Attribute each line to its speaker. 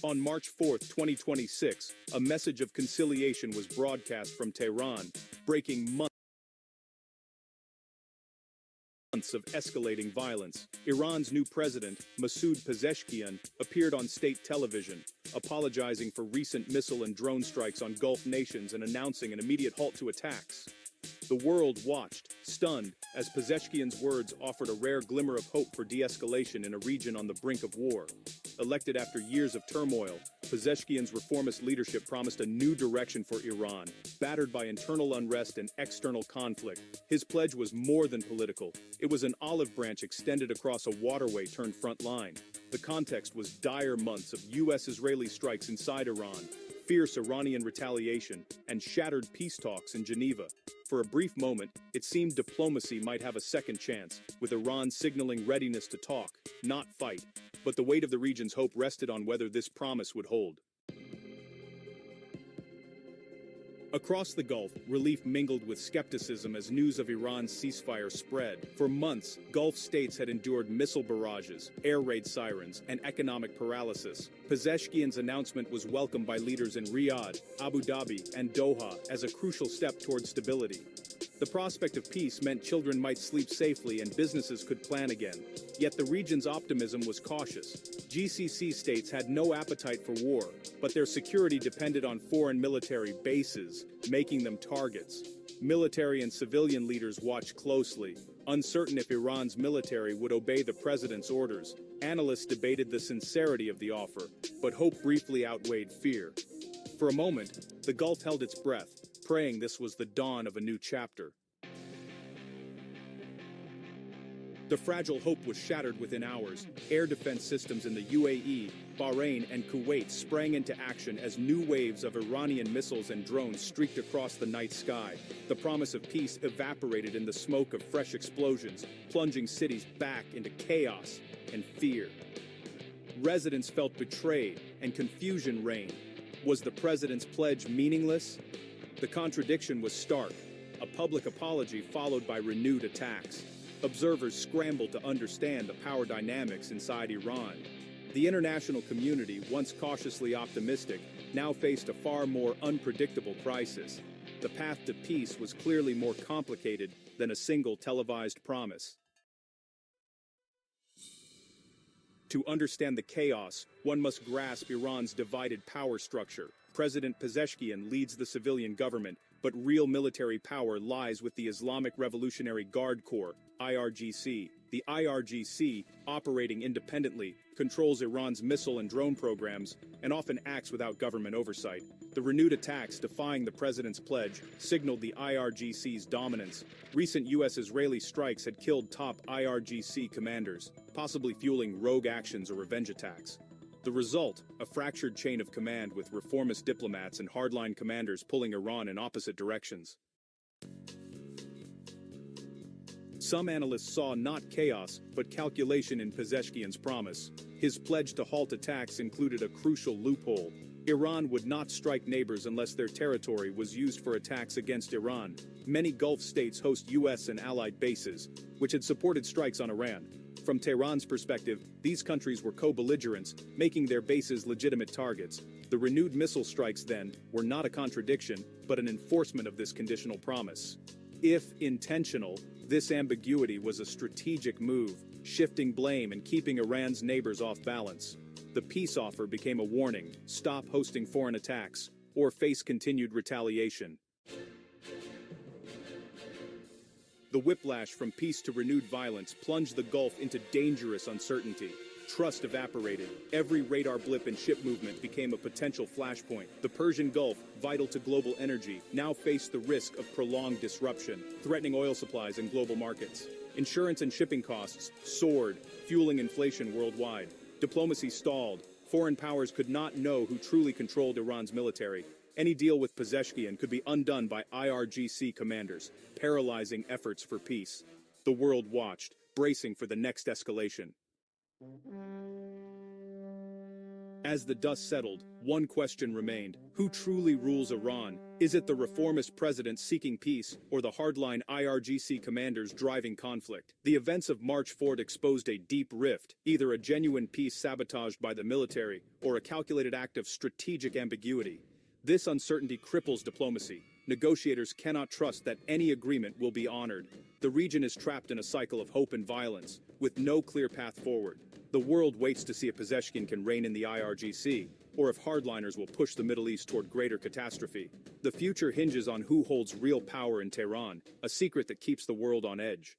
Speaker 1: On March 4, 2026, a message of conciliation was broadcast from Tehran, breaking months of escalating violence. Iran's new president, Masoud Pezeshkian, appeared on state television, apologizing for recent missile and drone strikes on Gulf nations and announcing an immediate halt to attacks. The world watched, stunned, as Pezeshkian's words offered a rare glimmer of hope for de-escalation in a region on the brink of war. Elected after years of turmoil, Pezeshkian's reformist leadership promised a new direction for Iran, battered by internal unrest and external conflict. His pledge was more than political. It was an olive branch extended across a waterway turned front line. The context was dire months of U.S.-Israeli strikes inside Iran, fierce Iranian retaliation, and shattered peace talks in Geneva. For a brief moment, it seemed diplomacy might have a second chance, with Iran signaling readiness to talk, not fight. But the weight of the region's hope rested on whether this promise would hold. Across the Gulf, relief mingled with skepticism as news of Iran's ceasefire spread. For months, Gulf states had endured missile barrages, air raid sirens, and economic paralysis. Pezeshkian's announcement was welcomed by leaders in Riyadh, Abu Dhabi, and Doha as a crucial step toward stability. The prospect of peace meant children might sleep safely and businesses could plan again. Yet the region's optimism was cautious. GCC states had no appetite for war, but their security depended on foreign military bases, making them targets. Military and civilian leaders watched closely, uncertain if Iran's military would obey the president's orders. Analysts debated the sincerity of the offer, but hope briefly outweighed fear. For a moment, the Gulf held its breath, praying this was the dawn of a new chapter. The fragile hope was shattered within hours. Air defense systems in the UAE, Bahrain, and Kuwait sprang into action as new waves of Iranian missiles and drones streaked across the night sky. The promise of peace evaporated in the smoke of fresh explosions, plunging cities back into chaos and fear. Residents felt betrayed, and confusion reigned. Was the president's pledge meaningless? The contradiction was stark, a public apology followed by renewed attacks. Observers scrambled to understand the power dynamics inside Iran. The international community, once cautiously optimistic, now faced a far more unpredictable crisis. The path to peace was clearly more complicated than a single televised promise. To understand the chaos, one must grasp Iran's divided power structure. President Pezeshkian leads the civilian government, but real military power lies with the Islamic Revolutionary Guard Corps, IRGC. The IRGC, operating independently, controls Iran's missile and drone programs and often acts without government oversight. The renewed attacks defying the president's pledge signaled the IRGC's dominance. Recent U.S.-Israeli strikes had killed top IRGC commanders, possibly fueling rogue actions or revenge attacks. The result, a fractured chain of command with reformist diplomats and hardline commanders pulling Iran in opposite directions. Some analysts saw not chaos, but calculation in Pezeshkian's promise. His pledge to halt attacks included a crucial loophole. Iran would not strike neighbors unless their territory was used for attacks against Iran. Many Gulf states host U.S. and allied bases, which had supported strikes on Iran. From Tehran's perspective, these countries were co-belligerents, making their bases legitimate targets. The renewed missile strikes, then, were not a contradiction, but an enforcement of this conditional promise. If intentional, this ambiguity was a strategic move, shifting blame and keeping Iran's neighbors off balance. The peace offer became a warning: stop hosting foreign attacks, or face continued retaliation. The whiplash from peace to renewed violence plunged the Gulf into dangerous uncertainty. Trust evaporated. Every radar blip in ship movement became a potential flashpoint. The Persian Gulf, vital to global energy, now faced the risk of prolonged disruption, threatening oil supplies and global markets. Insurance and shipping costs soared, fueling inflation worldwide. Diplomacy stalled. Foreign powers could not know who truly controlled Iran's military. Any deal with Pezeshkian could be undone by IRGC commanders, paralyzing efforts for peace. The world watched, bracing for the next escalation. As the dust settled, one question remained: who truly rules Iran? Is it the reformist president seeking peace, or the hardline IRGC commanders driving conflict? The events of March 4 exposed a deep rift, either a genuine peace sabotaged by the military, or a calculated act of strategic ambiguity. This uncertainty cripples diplomacy. Negotiators cannot trust that any agreement will be honored. The region is trapped in a cycle of hope and violence, with no clear path forward. The world waits to see if Pezeshkian can reign in the IRGC, or if hardliners will push the Middle East toward greater catastrophe. The future hinges on who holds real power in Tehran, a secret that keeps the world on edge.